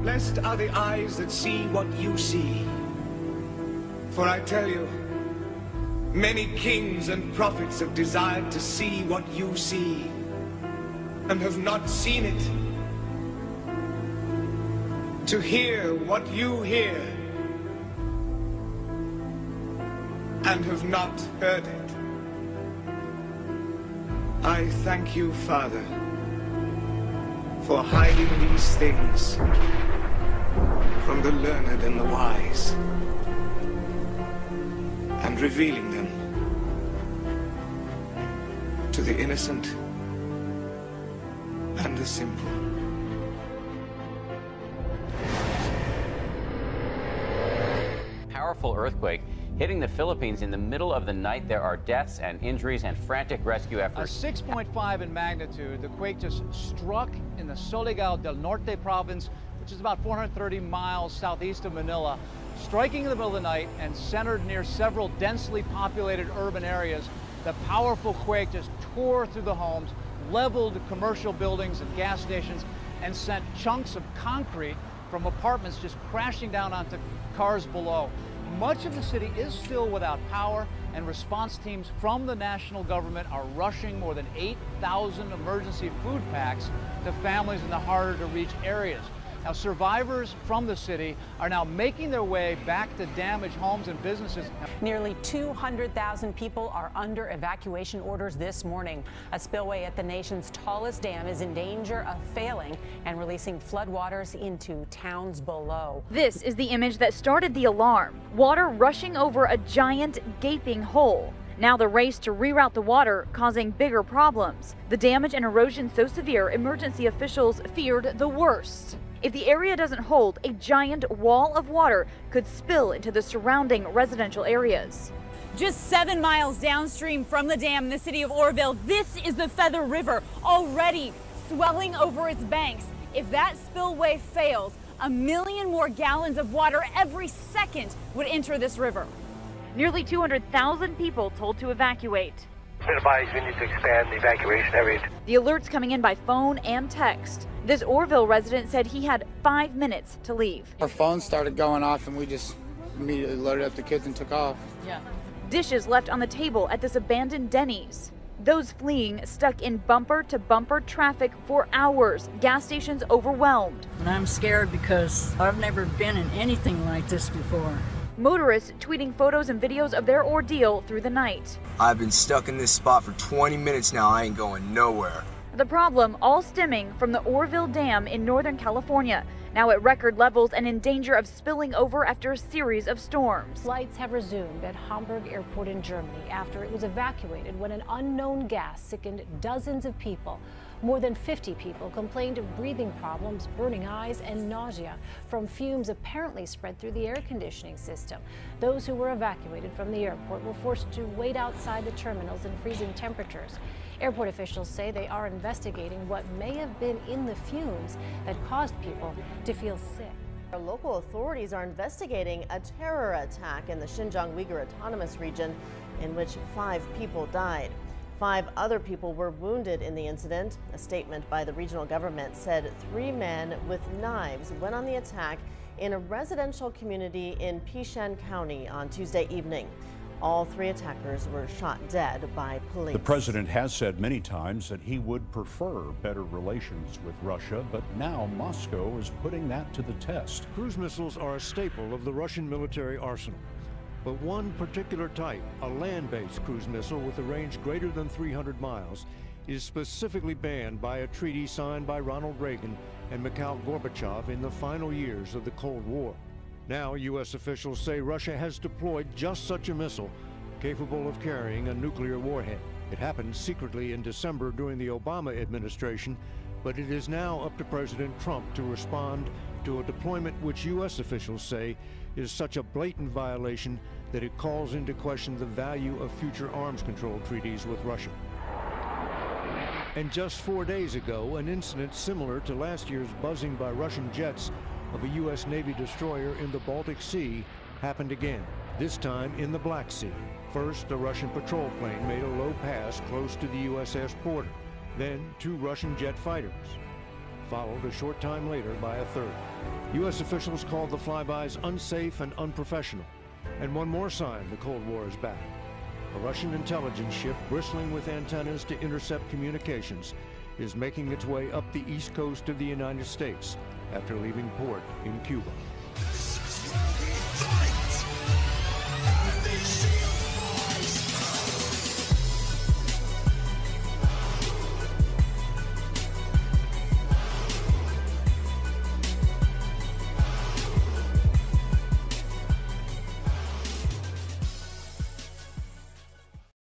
Blessed are the eyes that see what you see. For I tell you, many kings and prophets have desired to see what you see, and have not seen it. To hear what you hear, and have not heard it. I thank you, Father, for hiding these things from the learned and the wise, and revealing them to the innocent and the simple. Powerful earthquake hitting the Philippines in the middle of the night. There are deaths and injuries and frantic rescue efforts. A 6.5 in magnitude, the quake just struck in the SoulJa del Norte province, which is about 430 miles southeast of Manila, striking in the middle of the night and centered near several densely populated urban areas. The powerful quake just tore through the homes, leveled commercial buildings and gas stations, and sent chunks of concrete from apartments just crashing down onto cars below. Much of the city is still without power, and response teams from the national government are rushing more than 8,000 emergency food packs to families in the harder to reach areas. Now, survivors from the city are now making their way back to damaged homes and businesses. Nearly 200,000 people are under evacuation orders this morning. A spillway at the nation's tallest dam is in danger of failing and releasing floodwaters into towns below. This is the image that started the alarm. Water rushing over a giant gaping hole. Now the race to reroute the water causing bigger problems. The damage and erosion so severe, emergency officials feared the worst. If the area doesn't hold, a giant wall of water could spill into the surrounding residential areas. Just 7 miles downstream from the dam in the city of Orville, this is the Feather River, already swelling over its banks. If that spillway fails, 1 million more gallons of water every second would enter this river. Nearly 200,000 people told to evacuate. It's been advised we need to expand the evacuation areas. The alerts coming in by phone and text. This Orville resident said he had 5 minutes to leave. Our phones started going off and we just immediately loaded up the kids and took off. Yeah. Dishes left on the table at this abandoned Denny's. Those fleeing stuck in bumper-to-bumper traffic for hours. Gas stations overwhelmed. And I'm scared because I've never been in anything like this before. Motorists tweeting photos and videos of their ordeal through the night. I've been stuck in this spot for 20 minutes now. I ain't going nowhere. The problem all stemming from the Orville Dam in Northern California, now at record levels and in danger of spilling over after a series of storms. Flights have resumed at Hamburg Airport in Germany after it was evacuated when an unknown gas sickened dozens of people. More than 50 people complained of breathing problems, burning eyes, and nausea from fumes apparently spread through the air conditioning system. Those who were evacuated from the airport were forced to wait outside the terminals in freezing temperatures. Airport officials say they are investigating what may have been in the fumes that caused people to feel sick. Local authorities are investigating a terror attack in the Xinjiang Uyghur Autonomous Region in which 5 people died. 5 other people were wounded in the incident. A statement by the regional government said 3 men with knives went on the attack in a residential community in Pishan County on Tuesday evening. All 3 attackers were shot dead by police. The president has said many times that he would prefer better relations with Russia, but now Moscow is putting that to the test. Cruise missiles are a staple of the Russian military arsenal. But one particular type, a land-based cruise missile with a range greater than 300 miles, is specifically banned by a treaty signed by Ronald Reagan and Mikhail Gorbachev in the final years of the Cold War. Now, U.S. officials say Russia has deployed just such a missile, capable of carrying a nuclear warhead. It happened secretly in December during the Obama administration, but it is now up to President Trump to respond to a deployment which U.S. officials say is such a blatant violation that it calls into question the value of future arms control treaties with Russia. And just 4 days ago, an incident similar to last year's buzzing by Russian jets of a U.S. Navy destroyer in the Baltic Sea happened again, this time in the Black Sea. First, a Russian patrol plane made a low pass close to the USS Porter. Then, 2 Russian jet fighters. followed a short time later by a third. U.S. officials called the flybys unsafe and unprofessional. And one more sign the Cold War is back. A Russian intelligence ship bristling with antennas to intercept communications is making its way up the east coast of the United States after leaving port in Cuba.